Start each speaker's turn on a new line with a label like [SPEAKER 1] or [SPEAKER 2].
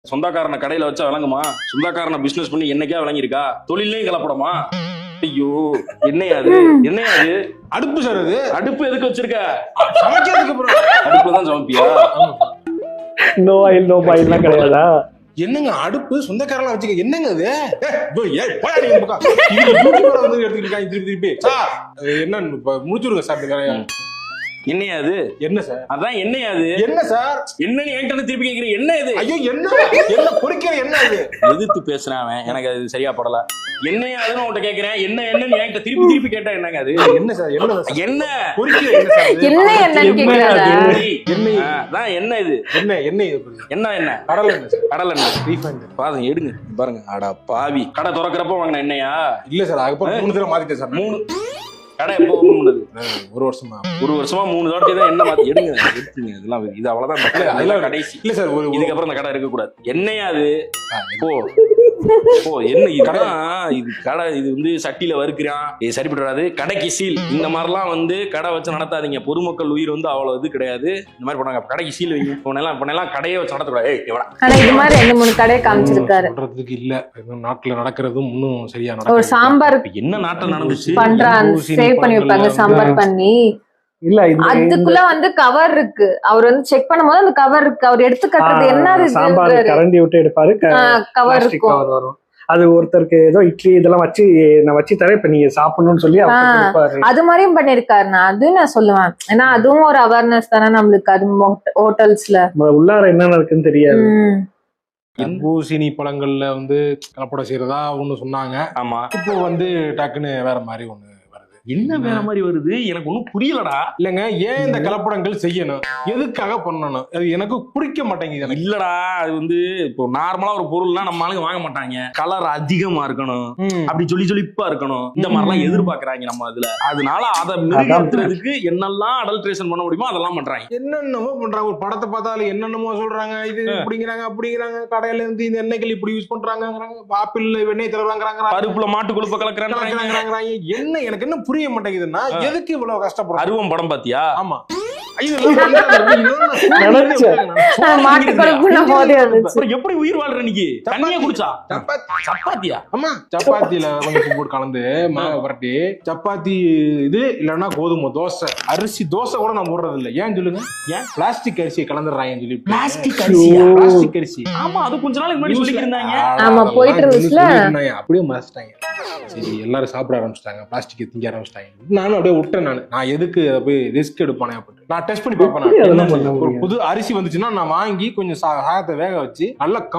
[SPEAKER 1] சொந்தக்காரனை கடையில வச்சா விளங்குமா? சொந்தக்காரனை பிசினஸ் பண்ணி என்னைக்கா விளங்கிருக்கா? தொழிலையும் கலப்படமா? ஐயோ, என்னையா அது? என்னையா அது?
[SPEAKER 2] அடுப்பு சார் அது.
[SPEAKER 1] அடுப்பு எதுக்கு வச்சிருக்க?
[SPEAKER 2] சமைக்கிறதுக்கு அப்புறம்
[SPEAKER 1] அடுப்புல தான் சமைப்பியா?
[SPEAKER 3] நோ ஆயில் நோ பாயில்லாம் கிடையாதா?
[SPEAKER 2] என்னங்க அடுப்பு சொந்தக்காரெல்லாம் வச்சுக்க என்னங்க அது? எடுத்துக்கிட்டு இருக்காங்க திருப்பி சார். என்ன முடிச்சுடுங்க சார் இந்த வேலையை.
[SPEAKER 1] என்னையா அது?
[SPEAKER 2] என்ன சார்?
[SPEAKER 1] அதான் என்னையா அது?
[SPEAKER 2] என்ன சார்?
[SPEAKER 1] என்னன்னு என்கிட்ட திருப்பி கேக்குறீங்க? என்ன இது?
[SPEAKER 2] ஐயோ என்ன என்ன பொறிக்கிற என்ன இது?
[SPEAKER 1] எதிர்த்து பேசுறேன் அவன். எனக்கு அது சரியா படல. என்னையா அதுன்னு உன்கிட்ட கேக்குறேன். என்னன்னு என்கிட்ட திருப்பி கேட்டா என்னங்க அது?
[SPEAKER 2] என்ன சார்? என்ன
[SPEAKER 1] என்ன
[SPEAKER 2] பொறிக்கிற என்ன சார்?
[SPEAKER 4] என்னன்னு கேக்குறாங்க.
[SPEAKER 1] அதான் என்ன இது?
[SPEAKER 2] என்ன இது?
[SPEAKER 1] என்ன
[SPEAKER 2] கடலை என்ன சார்?
[SPEAKER 1] கடலை என்ன?
[SPEAKER 2] ரீஃபண்ட்
[SPEAKER 1] பாருங்க, எடுங்க பாருங்க. அடா பாவி, கடை திறக்கிறப்ப வாங்கின என்னையா?
[SPEAKER 2] இல்ல சார், அதுக்கப்புறம் 3 தடவை மாத்திட்டேன் சார்.
[SPEAKER 1] 3 கடை எப்போ ஓபன் பண்ணது?
[SPEAKER 2] 1 வருஷமா
[SPEAKER 1] 3 தாட்டி தான் என்ன மாத்தி எடுங்க. எடுத்துங்க. இதெல்லாம் இது அவ்வளவுதான். அதெல்லாம் கடைசி.
[SPEAKER 2] இல்ல சார்,
[SPEAKER 1] இதுக்கப்புறம் அந்த கடை இருக்க கூடாது. என்னையா அது? ஓ என்ன இது கடை? இது வந்து சட்டியில வறுக்கிறான். இது சரிப்பட்டு வராது. கடைக்கு சீல். இந்த மாதிரிலாம் வந்து கடை வச்சு நடத்தாதீங்க. பொதுமக்கள் உயிர் வந்து அவ்வளவு இது கிடையாது. இந்த மாதிரி பண்ணாங்க. கடைக்கு சீல் வைங்க. இப்பெல்லாம் கடையை வச்சு நடத்தக்கூடாது.
[SPEAKER 4] இது மாதிரி 2-3 கடையை காமிச்சிருக்காரு.
[SPEAKER 2] சொல்றதுக்கு இல்ல, நாட்டுல நடக்கிறதும் இன்னும் சரியா
[SPEAKER 4] ஒரு
[SPEAKER 2] நடக்குது.
[SPEAKER 4] சாம்பார்
[SPEAKER 1] என்ன நாட்டில் நடந்துச்சு
[SPEAKER 4] பண்றாங்க, சேவ் பண்ணி வைப்பாங்க சாம்பார் பண்ணி.
[SPEAKER 3] இல்ல
[SPEAKER 4] அதுக்குள்ள வந்து கவர் இருக்கு. அவர் வந்து செக் பண்ணும்போது அந்த கவர் இருக்கு. அவர் எடுத்து கட்டுறது என்ன
[SPEAKER 3] சாம்பார் கரண்டி விட்டு எடுப்பாரு,
[SPEAKER 4] கவர் இருக்கும்.
[SPEAKER 3] கவர் வரும். அது ஒருத்தருக்கு ஏதோ இட்லி இதெல்லாம் வச்சு நான் வச்சு தரேன், இப்ப நீங்க சாப்பிடணும்னு சொல்லி
[SPEAKER 4] அது மாதிரியும் பண்ணிருக்காரு. அது நான் சொல்லுவேன். ஏன்னா அதுவும் ஒரு அவேர்னஸ் தானே நம்மளுக்கு. அது ஹோட்டல்ஸ்ல
[SPEAKER 3] உள்ளார என்னென்ன இருக்குன்னு தெரியாது.
[SPEAKER 2] தர்பூசணி பழங்கள்ல வந்து கலப்படம் செய்யறதா ஒண்ணு சொன்னாங்க.
[SPEAKER 1] ஆமா,
[SPEAKER 2] இப்போ வந்து டக்குன்னு வேற மாதிரி ஒண்ணு வருது.
[SPEAKER 1] என்ன வேற மாதிரி வருது? எனக்கு ஒன்னும் புரியலடா.
[SPEAKER 2] இல்லங்க, ஏன் இந்த கலப்படங்கள் செய்யணும்? எதுக்காக பண்ணணும்? அது எனக்கு பிடிக்க மாட்டேங்குது.
[SPEAKER 1] இல்லடா, அது வந்து இப்போ நார்மலா ஒரு பொருள்னா நம்ம ஆளுங்க வாங்க மாட்டாங்க. கலர் அதிகமா இருக்கணும், அப்படி சொல்லிப்பா இருக்கணும், இந்த மாதிரிலாம் எதிர்பார்க்கறாங்க நம்ம அதுல. அதனால அதை மிருகத்துறதுக்கு என்னெல்லாம் அடல்ட்ரேஷன் பண்ண முடியுமோ அதெல்லாம் பண்றாங்க.
[SPEAKER 2] என்னென்னமோ பண்றாங்க. ஒரு படத்தை பார்த்தாலும் என்னென்னமோ சொல்றாங்க. இது அப்படிங்கிறாங்க. கடையில இருந்து இந்த எண்ணெய்கள் இப்படி யூஸ் பண்றாங்க. ஆப்பிள் வெண்ணெய் தருவாங்க.
[SPEAKER 1] பருப்புல மாட்டு கொழுப்ப கலக்குறாங்க.
[SPEAKER 2] என்ன எனக்கு என்ன புரிய மாட்டேங்குதுன்னா, எதுக்கு இவ்வளவு கஷ்டப்படுறோம்?
[SPEAKER 1] அருவம் படம் பாத்தியா?
[SPEAKER 2] ஆமா.
[SPEAKER 4] எப்படி
[SPEAKER 1] உயிர் வாழ்ற நீ? தண்ணியா குடிச்சா? சப்பாத்தியா?
[SPEAKER 2] ஆமா, சப்பாத்தியில கொஞ்சம் போட்டு கலந்து மாவை புரட்டி சப்பாத்தி இது இல்லன்னா கோதுமை தோசை. அரிசி தோசை கூட நான் போடுறது இல்ல. ஏன் சொல்லுங்க? ஏன் பிளாஸ்டிக் அரிசியை கலந்துடுறாங்கன்னு சொல்லி.
[SPEAKER 1] பிளாஸ்டிக் அரிசி? ஆமா, அது கொஞ்ச நாளைக்கு முன்னாடி சொல்லிட்டு இருந்தாங்க.
[SPEAKER 4] ஆமா, போயிட்டு இருந்துச்சுல.
[SPEAKER 2] அப்படியே மறைச்சிட்டாங்க. சரி, எல்லாரும் சாப்பிட ஆரம்பிச்சிட்டாங்க, பிளாஸ்டிக் திங்க ஆரம்பிச்சிட்டாங்க. நானும் அப்படியே விட்டேன். நான் எதுக்கு அதை போய் ரிஸ்க் எடுப்பானே அப்படின்னு நான் டெஸ்ட் பண்ணி பார்ப்பேன். ஒரு புது அரிசி வந்துச்சுன்னா நான் வாங்கி கொஞ்சம் சாதத்தை வேக வச்சு நல்லா